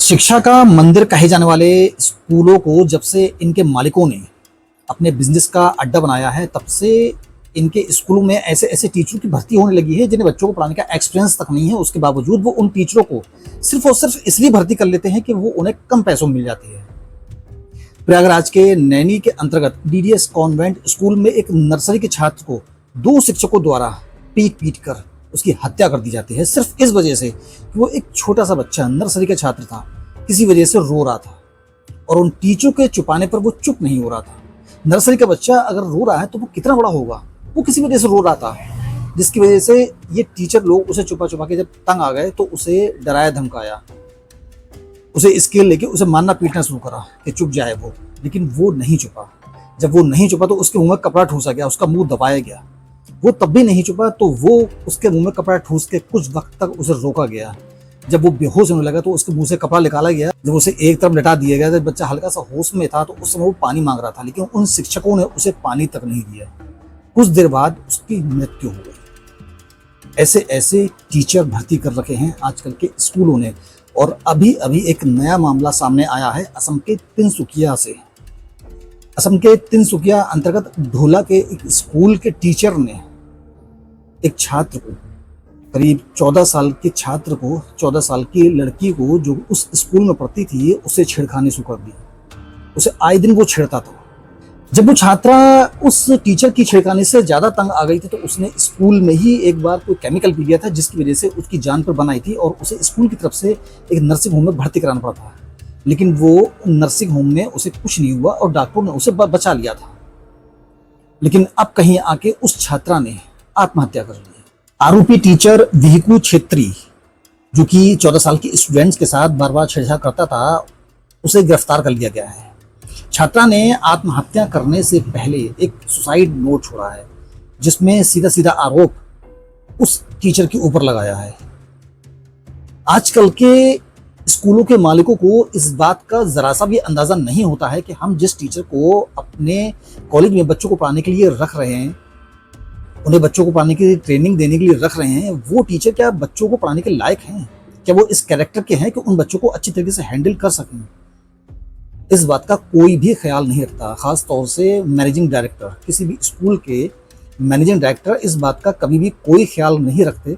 शिक्षा का मंदिर कहे जाने वाले स्कूलों को जब से इनके मालिकों ने अपने बिजनेस का अड्डा बनाया है, तब से इनके स्कूलों में ऐसे ऐसे टीचरों की भर्ती होने लगी है जिन्हें बच्चों को पढ़ाने का एक्सपीरियंस तक नहीं है। उसके बावजूद वो उन टीचरों को सिर्फ और सिर्फ इसलिए भर्ती कर लेते हैं कि वो उन्हें कम पैसों में मिल जाती है। प्रयागराज के नैनी के अंतर्गत डीडीएस कॉन्वेंट स्कूल में एक नर्सरी के छात्र को 2 शिक्षकों द्वारा पीट पीट कर उसकी हत्या कर दी जाती है, सिर्फ इस वजह से कि वो एक छोटा सा बच्चा नर्सरी का छात्र था, किसी वजह से रो रहा था और उन टीचरों के छुपाने पर वो चुप नहीं हो रहा था। नर्सरी का बच्चा अगर रो रहा है तो वो कितना बड़ा होगा, वो किसी वजह से रो रहा था, जिसकी वजह से ये टीचर लोग उसे छुपा छुपा के जब तंग आ गए तो उसे डराया धमकाया, उसे स्केल लेके उसे मारना पीटना शुरू करा कि चुप जाए वो, लेकिन वो नहीं चुपा। जब वो नहीं चुपा तो उसके मुंह में कपड़ा ठूसा गया, उसका मुंह दबाया गया। वो तब भी नहीं चुपा तो वो उसके मुंह में कपड़ा ठूस के कुछ वक्त तक उसे रोका गया। जब वो बेहोश होने लगा तो उसके मुंह से कपड़ा निकाला गया। जब उसे एक तरफ लटा दिया गया, जब बच्चा हल्का सा होश में था तो उस समय वो पानी मांग रहा था, लेकिन उन शिक्षकों ने उसे पानी तक नहीं दिया। कुछ देर बाद उसकी मृत्यु हो गई। ऐसे ऐसे टीचर भर्ती कर रखे हैं आजकल के स्कूलों ने। और अभी अभी एक नया मामला सामने आया है असम के तिनसुकिया से। असम के तिनसुकिया अंतर्गत ढोला के एक स्कूल के टीचर ने एक छात्र को, करीब 14 साल के छात्र को, 14 साल की लड़की को जो उस स्कूल में पढ़ती थी, उसे छेड़खानी शुरू कर दी। उसे आए दिन वो छेड़ता था। जब वो छात्रा उस टीचर की छेड़खानी से ज्यादा तंग आ गई थी तो उसने स्कूल में ही एक बार कोई केमिकल पी लिया था, जिसकी वजह से उसकी जान पर बन आई थी और उसे स्कूल की तरफ से एक नर्सिंग होम में भर्ती कराना पड़ा था। लेकिन वो नर्सिंग होम में उसे कुछ नहीं हुआ और डॉक्टर ने उसे बचा लिया था। लेकिन अब कहीं आके उस छात्रा ने आत्महत्या कर ली। आरोपी टीचर विहिकू छेत्री, जो कि 14 साल की स्टूडेंट्स के साथ बार बार छेड़छाड़ करता था, उसे गिरफ्तार कर लिया गया है। छात्रा ने आत्महत्या करने से पहले एक सुसाइड नोट छोड़ा है, जिसमें सीधा सीधा आरोप उस टीचर के ऊपर लगाया है। आजकल के स्कूलों के मालिकों को इस बात का जरा सा भी अंदाजा नहीं होता है कि हम जिस टीचर को अपने कॉलेज में बच्चों को पढ़ाने के लिए रख रहे हैं, उन्हें बच्चों को पढ़ाने की ट्रेनिंग देने के लिए रख रहे हैं, वो टीचर क्या बच्चों को पढ़ाने के लायक हैं? क्या वो इस कैरेक्टर के हैं कि उन बच्चों को अच्छी तरीके से हैंडल कर सकें? इस बात का कोई भी ख्याल नहीं रखता। खास तौर से मैनेजिंग डायरेक्टर, किसी भी स्कूल के मैनेजिंग डायरेक्टर इस बात का कभी भी कोई ख्याल नहीं रखते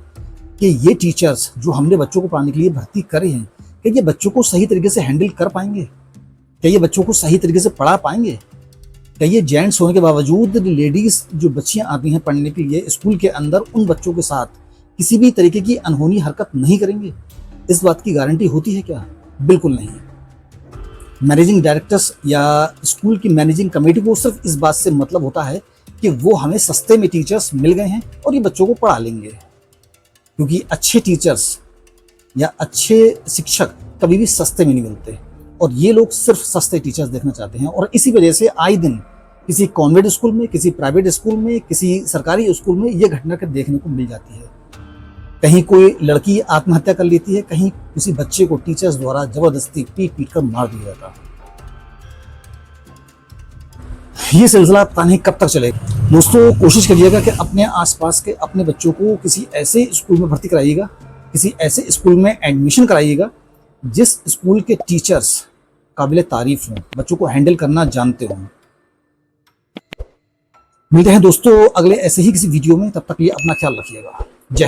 कि ये टीचर्स जो हमने बच्चों को पढ़ाने के लिए भर्ती करे हैं, क्या ये बच्चों को सही तरीके से हैंडल कर पाएंगे? क्या ये बच्चों को सही तरीके से पढ़ा पाएंगे? क्या ये जेंट्स होने के बावजूद लेडीज जो बच्चियां आती हैं पढ़ने के लिए स्कूल के अंदर, उन बच्चों के साथ किसी भी तरीके की अनहोनी हरकत नहीं करेंगे? इस बात की गारंटी होती है क्या? बिल्कुल नहीं। मैनेजिंग डायरेक्टर्स या स्कूल की मैनेजिंग कमेटी को सिर्फ इस बात से मतलब होता है कि वो हमें सस्ते में टीचर्स मिल गए हैं और ये बच्चों को पढ़ा लेंगे, क्योंकि अच्छे टीचर्स या अच्छे शिक्षक कभी भी सस्ते में नहीं मिलते और ये लोग सिर्फ सस्ते टीचर्स देखना चाहते हैं। और इसी वजह से आए दिन किसी कॉन्वेंट स्कूल में, किसी प्राइवेट स्कूल में, किसी सरकारी स्कूल में ये घटना देखने को मिल जाती है। कहीं कोई लड़की आत्महत्या कर लेती है, कहीं किसी बच्चे को टीचर्स द्वारा जबरदस्ती पीट पीट कर मार दिया जाता है। ये सिलसिला पता नहीं कब तक चलेगा। दोस्तों, कोशिश करिएगा कि अपने आसपास के अपने बच्चों को किसी ऐसे स्कूल में भर्ती कराइएगा, किसी ऐसे स्कूल में एडमिशन कराइएगा जिस स्कूल के टीचर्स काबिल तारीफ हों, बच्चों को हैंडल करना जानते हों। मिलते हैं दोस्तों अगले ऐसे ही किसी वीडियो में, तब तक लिए अपना ख्याल रखिएगा। जय हिंद।